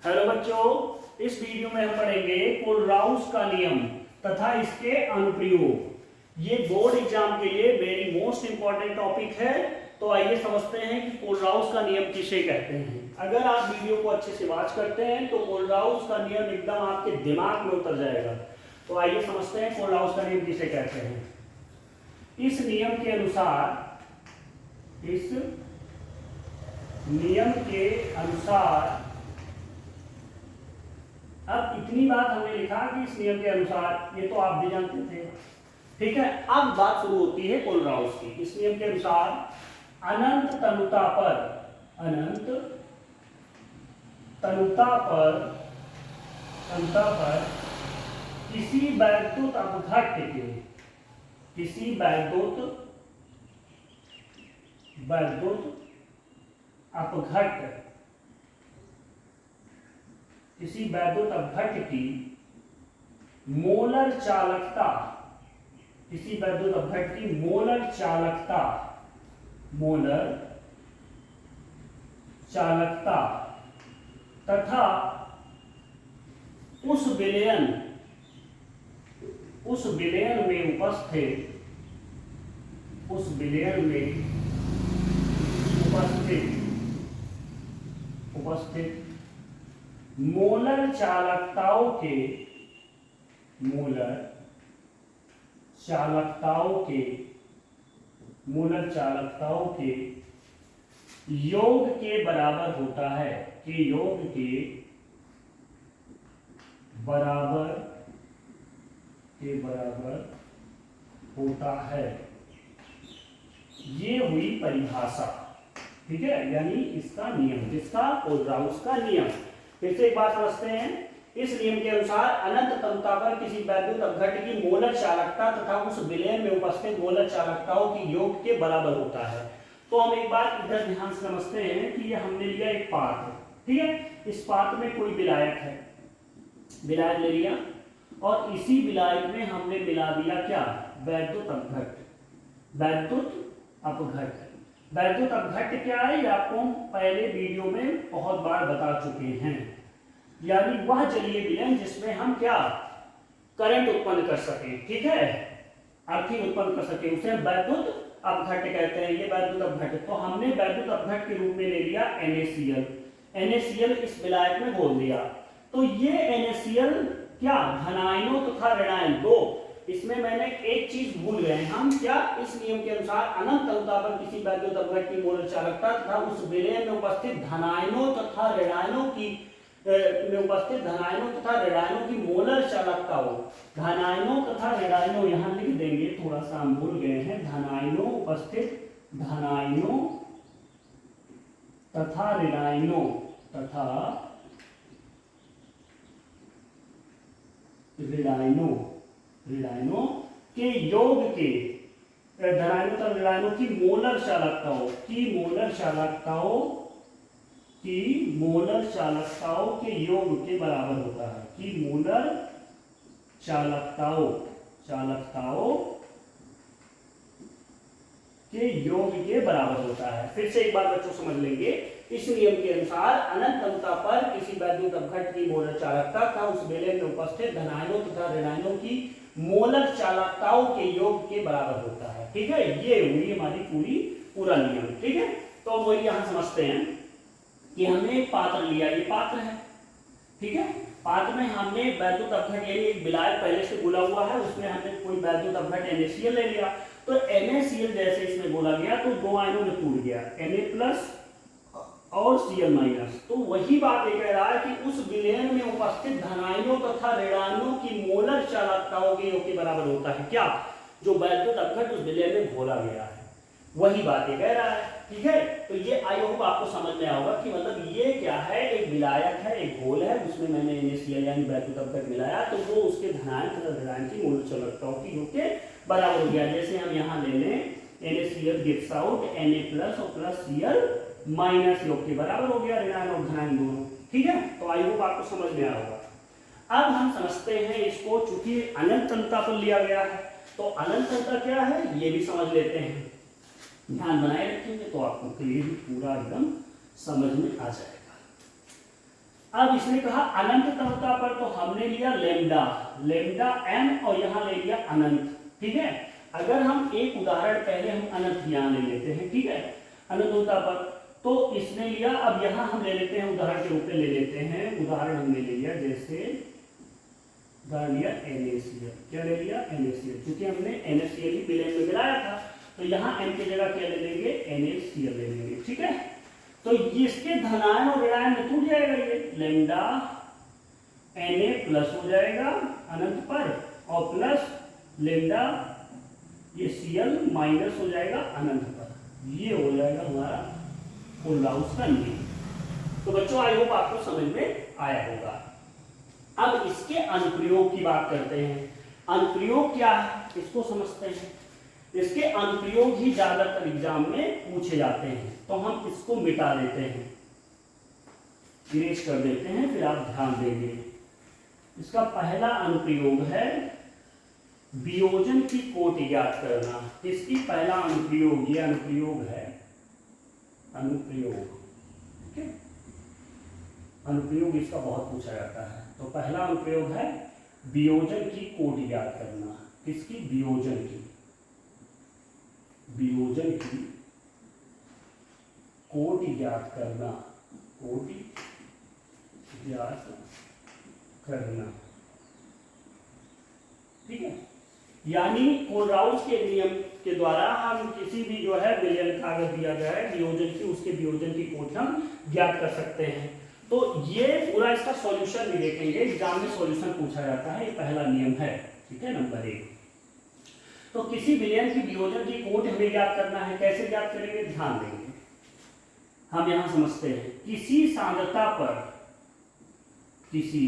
Hello बच्चों, इस video में हम पढ़ेंगे कोलराउस का नियम तथा इसके अनुप्रयोग। ये बोर्ड एग्जाम के लिए वेरी मोस्ट इंपॉर्टेंट टॉपिक है। तो आइए समझते हैं कि कोलराउस का नियम किसे कहते हैं। अगर आप वीडियो को अच्छे से वॉच करते हैं तो कोलराउस का नियम एकदम आपके दिमाग में उतर जाएगा। तो आइए समझते हैं कोलराउस का नियम किसे कहते हैं। इस नियम के अनुसार अब इतनी बात हमने लिखा कि इस नियम के अनुसार, ये तो आप भी जानते थे, ठीक है। अब बात शुरू होती है कोलराउस की। इस नियम के अनुसार अनंत तनुता पर किसी वैद्युत अपघट्य की मोलर चालकता तथा उस विलयन में उपस्थित मोलर चालकताओं के योग के बराबर होता है ये हुई परिभाषा, ठीक है। यानी इसका नियम, जिसका कोलराउस का नियम। फिर से एक बात समझते हैं। इस नियम के अनुसार अनंत तनुता पर किसी वैद्युत अपघट्य की मोलर चालकता तथा उस विलयन में उपस्थित मोलर चालकताओं की योग के बराबर होता है। तो हम एक बात इधर ध्यान से समझते हैं कि ये हमने लिया एक पात्र, ठीक है। इस पात्र में कोई विलायक है, विलायक ले लिया और इसी विलायक में हमने मिला दिया क्या, वैद्युत अपघट्य क्या है, ये आपको हम पहले वीडियो में बहुत बार बता चुके हैं। यानी वह जलीय विलयन जिसमें हम क्या करंट उत्पन्न कर सके, ठीक है, अर्थिंग उत्पन्न कर सके, उसे वैद्युत अपघट्य कहते हैं। ये वैद्युत अपघट्य, तो हमने वैद्युत अपघट्य के रूप में ले लिया NaCl इस विलायक में घोल दिया। तो ये NaCl क्या धनायनों तथा ऋणायन दो, इसमें मैंने एक चीज भूल गए हम, क्या, इस नियम के अनुसार अनंत तनुता पर किसी वैद्युत अपघट्य की मोलर चालकता तथा उस विलयन में उपस्थित धनायनों तथा ऋणायनों की मोलर चालकताओं, धनायनों तथा ऋणायनों यहां लिख देंगे, थोड़ा सा हम भूल गए हैं। धनायनों तथा ऋणायनों के योग के, धनायनों तथा ऋणायनों की मोलर चालकताओं के योग के बराबर होता है, कि मोलर चालकताओं के योग के बराबर होता है। फिर से एक बार बच्चों समझ लेंगे। इस नियम के अनुसार अनंत तनुता पर किसी वैद्युत अपघट्य की मोलर चालकता का उस विलयन में उपस्थित धनायनों तथा ऋणायनों की मोलर चालकताओं के योग के बराबर होता है, ठीक है। ये हुई हमारी पूरा नियम, ठीक है। तो वही यहां समझते हैं कि हमने एक पात्र लिया, ये पात्र है, ठीक है। पात्र में हमने वैद्युत अपघट्य एक विलायक पहले से घुला हुआ है, उसमें हमने कोई वैद्युत अपघट्य NaCl ले लिया। तो NaCl जैसे इसमें घोला गया तो दो आयनों में टूट गया, Na+ और Cl-। तो वही बात ये कह रहा है कि उस विलयन में उपस्थित धनायनों तथा ऋणायनों की मोलर चालकताओं के योग के बराबर होता है, क्या, जो वैद्युत अपघट्य उस विलयन में घोला गया है, वही बात ये कह रहा है, ठीक है। तो ये आई होप आपको समझ में आएगा कि मतलब ये क्या है, एक विलायक है, एक घोल है, उसमें मैंने NaCl यानी वैद्युत अपघट्य मिलाया, तो वो उसके धनायन तथा ऋणायन की मोलर चालकताओं की योग के बराबर हो गया। जैसे हम यहाँ ले लें NaCl गिव्स आउट Na+ और Cl- योग के बराबर हो गया, ऋणायन और धनायन दोनों, ठीक है। तो आई होप आपको समझ में आएगा। अब हम समझते हैं इसको, चूंकि अनंत तनुता पर लिया गया है, तो अनंत तनुता क्या है ये भी समझ लेते हैं। ध्यान बनाए रखेंगे तो आपको क्लियर पूरा एकदम समझ में आ जाएगा। अब इसने कहा अनंत तमता पर, तो हमने लिया लेमडा, लेमडा एम, और यहां ले लिया अनंत। ठीक है, अगर हम एक उदाहरण पहले हम अनंत यहां ले लेते हैं, ठीक है, अनंतता पर, तो इसने लिया, अब यहां हम ले लेते हैं उदाहरण के रूप में ले लेते हैं, उदाहरण हमने ले लिया, जैसे उदाहरण लिया NaCl, क्या ले लिया NaCl, क्योंकि हमने NaCl ही विलेन में मिलाया था, तो यहाँ M की जगह क्या ले लेंगे NaCl ले लेंगे। ठीक है, तो इसके धनायन और ऋणायन में टूट जाएगा, ये लेमडा Na प्लस हो जाएगा अनंत पर, और प्लस लेमडा ये Cl माइनस हो जाएगा अनंत पर। ये हो जाएगा हमारा कोलराउस का नियम। तो बच्चों आई होप आपको समझ में आया होगा। अब इसके अनुप्रयोग की बात करते हैं। अनुप्रयोग क्या है इसको समझते हैं। इसके अनुप्रयोग ही ज्यादातर एग्जाम में पूछे जाते हैं, तो हम इसको मिटा देते हैं, इरेज कर देते हैं, फिर आप ध्यान देंगे। इसका पहला अनुप्रयोग है वियोजन की कोटि ज्ञात करना। इसकी पहला अनुप्रयोग, ये अनुप्रयोग है, अनुप्रयोग, ठीक है, अनुप्रयोग इसका बहुत पूछा जाता है। तो पहला अनुप्रयोग है वियोजन की कोटि ज्ञात करना। किसकी? वियोजन की, वियोजन की कोटि ज्ञात करना, कोटि ज्ञात करना। ठीक है, यानी कोलराउस के नियम के द्वारा हम किसी भी जो है विलयन का अगर दिया गया है वियोजन की, उसके वियोजन की कोटि हम ज्ञात कर सकते हैं। तो ये पूरा इसका सॉल्यूशन भी देखेंगे, एग्जाम में सॉल्यूशन पूछा जाता है, ये पहला नियम है। ठीक है, नंबर 1। तो किसी विलयन की वियोजन की कोटि हमें ज्ञात करना है, कैसे ज्ञात करेंगे ध्यान देंगे। हम यहां समझते हैं, किसी सांद्रता पर, किसी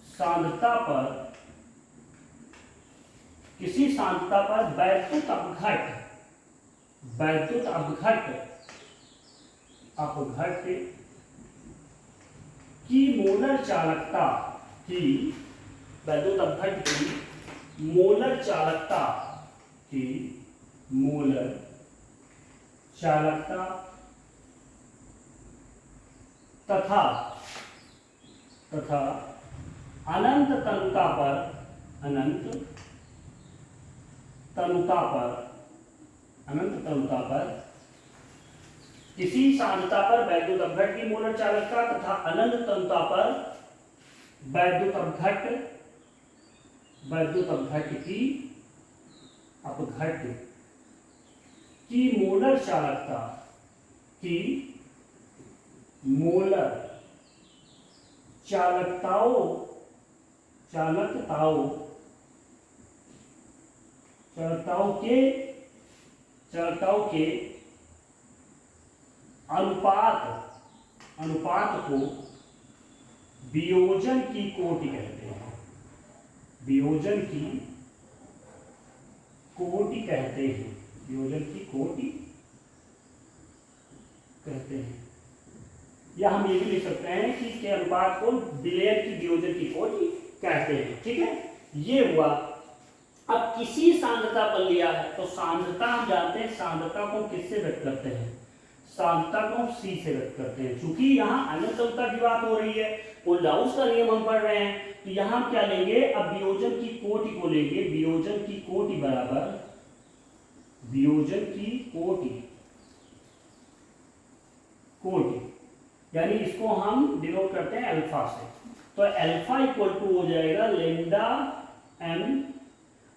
सांद्रता पर, किसी सांद्रता पर वैद्युत अपघट, वैद्युत अपघट, अपघट की मोलर चालकता, की वैद्युत अपघट की मोलर चालकता, की मोलर चालकता तथा तथा अनंत तनुता पर, अनंत तनुता पर, अनंत तनुता पर किसी सांद्रता पर वैद्युत अपघट की मोलर चालकता तथा अनंत तनुता पर वैद्युत अपघट, वैद्युत अपघट की, अपघट की मोलर चालकता, की मोलर चालकताओं, चालकताओं, चालकताओं के, चालकताओं के अनुपात, अनुपात को वियोजन की कोटि कहते हैं, वियोजन की कोटि कहते हैं, वियोजन की कोटि कहते हैं। या हम ये भी लिख सकते हैं कि के अनुपात को विलयन की वियोजन की कोटि कहते हैं। ठीक है, ये हुआ। अब किसी सांद्रता पर लिया है, तो सांद्रता हम जानते हैं, सांद्रता को किससे व्यक्त करते हैं, सांद्रता को हम C से व्यक्त करते हैं। चूंकि यहाँ अनंतता की बात हो रही है, कोलराउस का नियम हम पढ़ रहे हैं, तो यहाँ हम क्या लेंगे, अब वियोजन की कोटि को लेंगे, वियोजन की कोटि बराबर, वियोजन की कोटि, कोटि यानी इसको हम डिनोट करते हैं अल्फा से। तो अल्फा इक्वल टू हो जाएगा लेमडा m।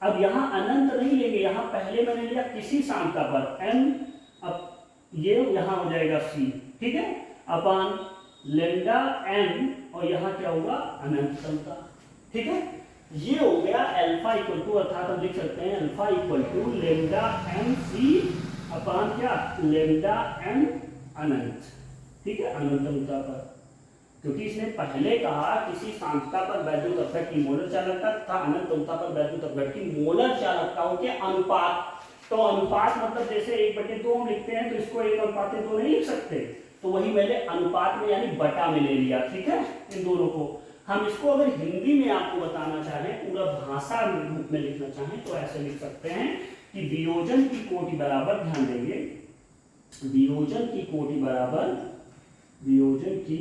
अब यहां अनंत नहीं लेंगे, यहां पहले मैंने लिया किसी सांद्रता पर m, अब ये यहां हो जाएगा c, ठीक है, अपान लेमडा m, और यहां क्या होगा अनंतता। ठीक है, ये हो गया अल्फा इक्वल टू, अर्थात हम लिख सकते हैं alpha equal to lambda m c upon क्या लेमडा m अनंत। ठीक है, अनंतता पर, क्योंकि इसने पहले कहा किसी सांद्रता पर वैद्युत अपघट की मोलर चालकता तथा अनंतता पर वैद्युत अपघट की मोलर चालकताओं के अनुपात। तो अनुपात मतलब जैसे 1/2 हम लिखते हैं, तो इसको 1/2 नहीं लिख सकते, तो वही मैंने अनुपात में यानी बटा में ले लिया। ठीक है, इन दोनों को हम इसको अगर हिंदी में आपको बताना चाहें, पूरा भाषा रूप में लिखना चाहें, तो ऐसे लिख सकते हैं कि वियोजन की कोटि बराबर, ध्यान देंगे, वियोजन की कोटि बराबर, वियोजन की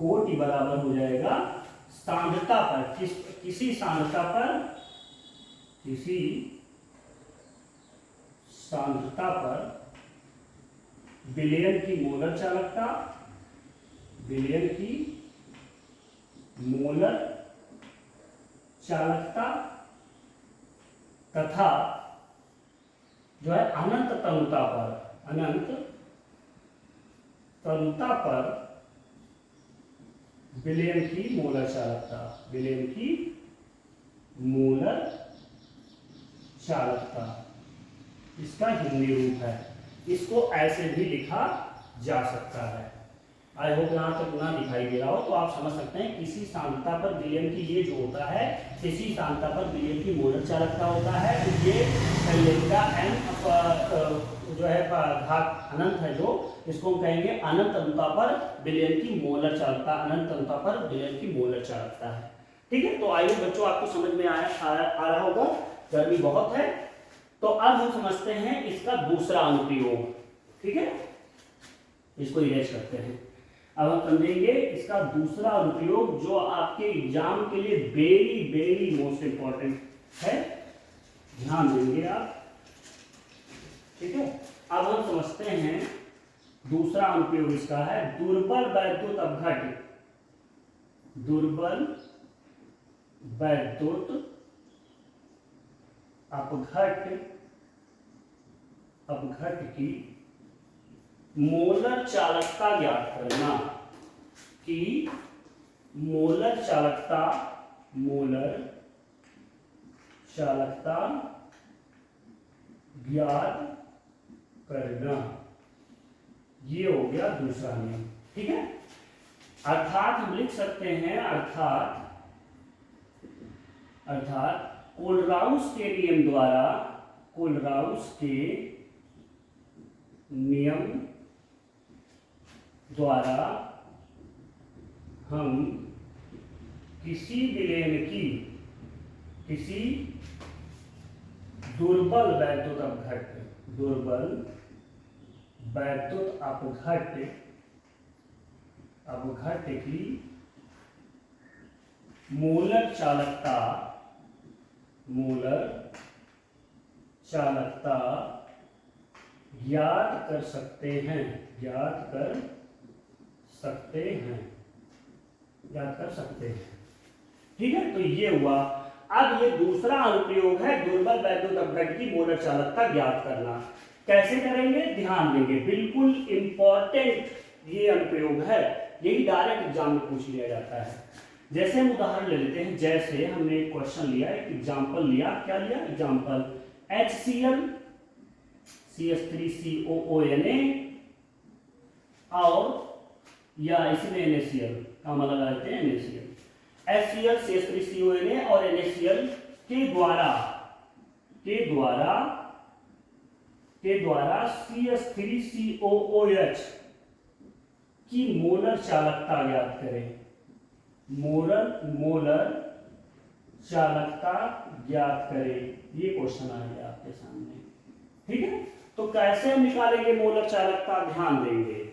कोटि बराबर हो जाएगा सांद्रता पर, किसी सांद्रता पर, किसी सांद्रता पर विलयन की मोलर चालकता, विलयन की मोलर चालकता तथा जो है अनंत तनुता पर, अनंत तनुता पर विलयन की मोलर चालकता, विलयन की मोलर चालकता, इसका हिंदी रूप है। इसको ऐसे भी लिखा जा सकता है। आई होप यहाँ तक ना दिखाई दे रहा हो तो आप समझ सकते हैं किसी सांद्रता पर विलयन की, ये जो होता है किसी सांद्रता पर विलयन की मोलर चालकता होता है, तो ये लैम्डा एम जो है घात अनंत है, जो इसको हम कहेंगे अनंत तनुता पर विलयन की मोलर चालकता, अनंत तनुता पर विलयन की मोलर चालकता है। ठीक है, तो आइए बच्चों आपको समझ में आ रहा होगा, गर्मी बहुत है। तो अब हम समझते हैं इसका दूसरा अनुप्रयोग। ठीक है, इसको इरेज करते हैं। अब हम समझेंगे इसका दूसरा अनुप्रयोग जो आपके एग्जाम के लिए वेरी वेरी मोस्ट इंपॉर्टेंट है, ध्यान देंगे आप। ठीक है, अब हम समझते हैं दूसरा अनुप्रयोग इसका है दुर्बल वैद्युत अपघट, दुर्बल वैद्युत अपघट की मोलर चालकता ज्ञात करना, कि मोलर चालकता ज्ञात करना, ये हो गया दूसरा नियम। ठीक है, अर्थात हम लिख सकते हैं, अर्थात कोलराउस के नियम द्वारा, कोलराउस के नियम द्वारा हम किसी विलयन की, किसी दुर्बल वैद्युत अपघट, दुर्बल वैद्युत अपघट की मोलर चालकता ज्ञात कर सकते हैं, ठीक है, तो ये हुआ। अब ये दूसरा अनुप्रयोग है दुर्बल वैद्युत अपघट की मोलर चालकता ज्ञात करना। कैसे करेंगे, ध्यान देंगे, बिल्कुल इंपॉर्टेंट ये अनुप्रयोग है, यही डायरेक्ट एग्जाम में पूछ लिया जाता है। जैसे हम उदाहरण ले लेते हैं, जैसे हमने एक क्वेश्चन लिया, एक एग्जाम्पल लिया, क्या लिया एग्जाम्पल, HCl CH3COONA और या इसमें NaCl का मतलब लगाते हैं NaCl, HCl CH3CONA और NaCl के द्वारा CH3COOH की मोलर चालकता ज्ञात करें, मोलर चालकता ज्ञात करें, ये क्वेश्चन आ गया आपके सामने। ठीक है, तो कैसे हम निकालेंगे मोलर चालकता, ध्यान देंगे।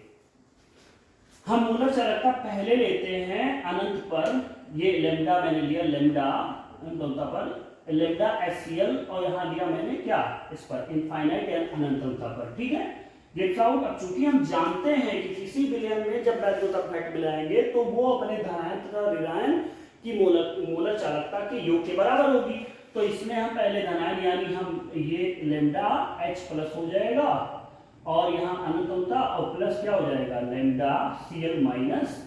हम मोलर चालकता पहले लेते हैं अनंत पर, ये लैम्डा मैंने लिया, लैम्डा अनंतता पर, लैम्डा HCl और यहां लिया मैंने क्या, इस पर इनफाइनाइट या अनंतता पर। ठीक है, गेट्स आउट। अब चूंकि हम जानते हैं कि किसी विलयन में जब वैद्युत अपघट मिलाएंगे तो वो अपने धनायन तथा ऋणायन की मोलर चालकता के योग के बराबर होगी, तो इसमें हम पहले धनायन यानी हम ये लैम्डा H प्लस हो जाएगा और यहाँ अनंतता और प्लस क्या हो जाएगा लैम्डा Cl माइनस,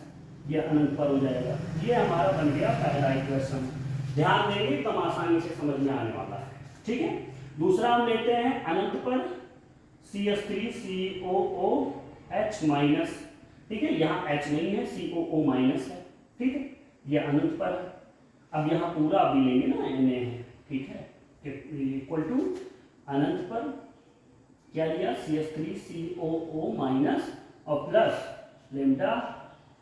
ये अनंत पर हो जाएगा। ये हमारा बन गया पहला इक्वेशन, ध्यान देंगे कम आसानी से समझ में आने वाला है। ठीक है, दूसरा हम लेते हैं अनंत पर CH3COOH माइनस, ठीक है, यहाँ H नहीं है, COO माइनस है। ठीक है, ये अनंत पर। अब यहाँ पूरा भी लेंगे ना, Na है, ठीक है, इक्वल टू अनंत पर क्या लिया CH3COO माइनस और प्लस लैम्डा,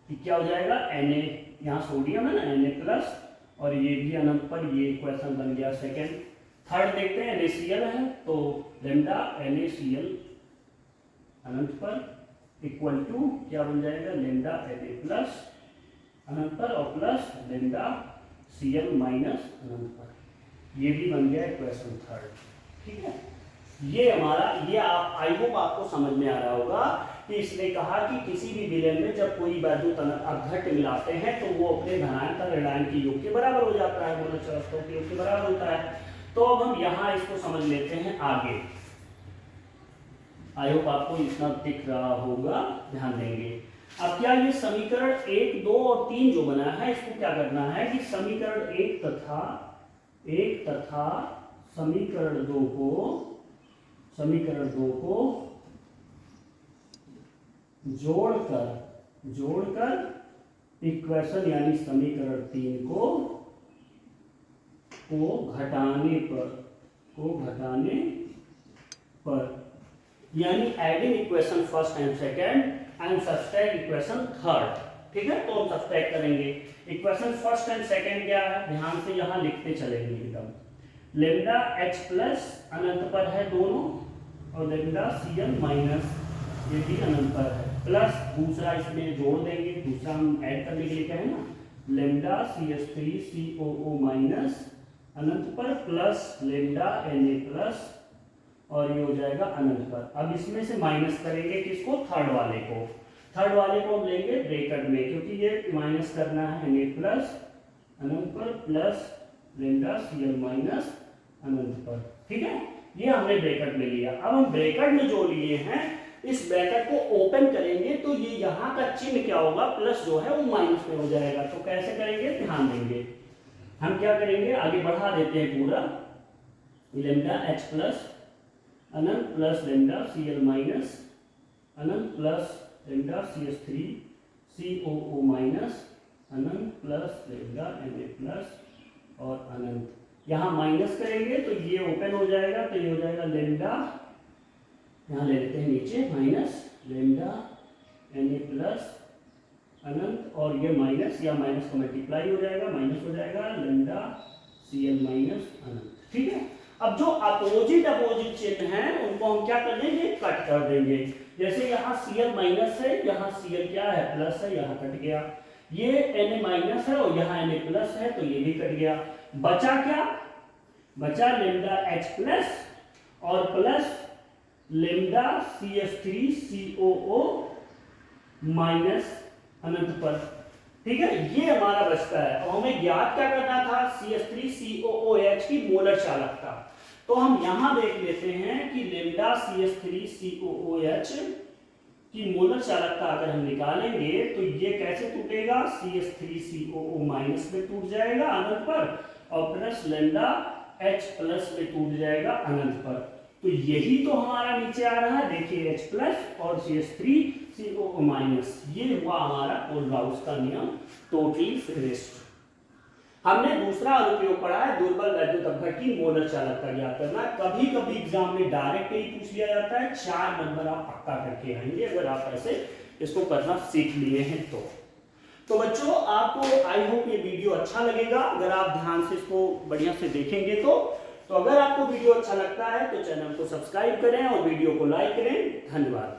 क्या हो जाएगा Na, यहाँ सोडियम है ना, Na प्लस, और ये भी अनंत पर, ये इक्वेशन बन गया सेकेंड। थर्ड देखते हैं NaCl है, तो लैम्डा NaCl अनंत पर इक्वल टू क्या बन जाएगा लैम्डा Na प्लस अनंत पर और प्लस लेमडा Cl माइनस अनंत पर। ये भी बन गया इक्वेशन थर्ड। ठीक है, ये हमारा, ये आप आई होप आपको समझ में आ रहा होगा कि इसने कहा कि किसी भी विलयन में जब कोई वैद्युत अपघट्य मिलाते हैं तो वो अपने धनायन तथा ऋणायन के योग के बराबर हो जाता है, मोलर चालकताओं के योग के बराबर होता है। तो अब हम यहाँ इसको समझ लेते हैं आगे। आई होप आपको इतना दिख रहा होगा, ध्यान देंगे। अब क्या ये समीकरण 1, 2 और 3 जो बना है, इसको क्या करना है कि समीकरण 1 तथा समीकरण 2 को जोड़कर इक्वेशन यानी समीकरण 3 को घटाने पर यानी adding equation first and second and subtract equation third. ठीक है, तो हम सब्सट्रैक्ट करेंगे। इक्वेशन फर्स्ट एंड सेकंड क्या है, ध्यान से यहां लिखते चलेंगे एकदम। लेमडा H प्लस अनंत पर है दोनों, और लेमडा Cl माइनस ये भी अनंत पर है, प्लस दूसरा इसमें जोड़ देंगे, दूसरा हम ऐड करने के लिए कहें ना, लेमडा CH3COO माइनस अनंत पर प्लस लेमडा Na प्लस और ये हो जाएगा अनंत पर। अब इसमें से माइनस करेंगे किसको, थर्ड वाले को हम लेंगे ब्रैकेट में, क्योंकि ये माइनस करना है Na प्लस अनंत पर प्लस लेमडा Cl माइनस अनंत पर। ठीक है, ये हमने ब्रैकेट में लिया। अब हम ब्रैकेट में जो लिए हैं इस ब्रैकेट को ओपन करेंगे तो ये यहाँ का चिन्ह क्या होगा, प्लस जो है वो माइनस में हो जाएगा। तो कैसे करेंगे, ध्यान देंगे। हम क्या करेंगे, आगे बढ़ा देते हैं पूरा। लेमडा H प्लस अनंत प्लस लेमडा Cl माइनस अनंत प्लस लेमडा CH3COO माइनस अनंत प्लस लेमडा Na प्लस और अनंत। यहाँ माइनस करेंगे तो ये ओपन हो जाएगा, तो ये हो जाएगा लेमडा, यहाँ ले लेते हैं नीचे, माइनस लेमडा Na प्लस अनंत और ये माइनस या माइनस का मल्टीप्लाई हो जाएगा, माइनस हो जाएगा लेमडा Cl माइनस अनंत। ठीक है, अब जो अपोजिट चिन्ह हैं उनको हम क्या कर देंगे, कट कर देंगे। जैसे यहाँ Cl माइनस है, यहाँ Cl क्या है, प्लस है, यहाँ कट गया। ये Na माइनस है और यहाँ Na प्लस है, तो ये भी कट गया। बचा क्या, बचा लेमडा H प्लस और प्लस लेमडा CH3COO माइनस अनंत पर। ठीक है, ये हमारा बचता है। और हमें ज्ञात क्या करना था, CH3COOH की मोलर चालकता। तो हम यहां देख लेते हैं कि लेमडा CH3COOH की मोलर चालकता अगर हम निकालेंगे तो ये कैसे टूटेगा, CH3COO माइनस में टूट जाएगा अनंत पर और प्लस लेमडा H प्लस में टूट जाएगा अनंत पर। तो यही तो हमारा नीचे आ रहा है, देखिए H प्लस और CH3COO माइनस, ये हुआ हमारा कोलराउस का नियम, टोटली फिनिश्ड। हमने दूसरा अनुप्रयोग पढ़ा है दुर्बल वैद्युत अपघट्य की मोलर चालकता ज्ञात करना। कभी कभी एग्जाम में डायरेक्ट ही पूछ लिया जाता है, 4 नंबर आप पक्का करके आएंगे अगर आप ऐसे इसको करना सीख लिए हैं तो बच्चों आपको आई होप ये वीडियो अच्छा लगेगा अगर आप ध्यान से इसको बढ़िया से देखेंगे तो अगर आपको वीडियो अच्छा लगता है तो चैनल को सब्सक्राइब करें और वीडियो को लाइक करें। धन्यवाद।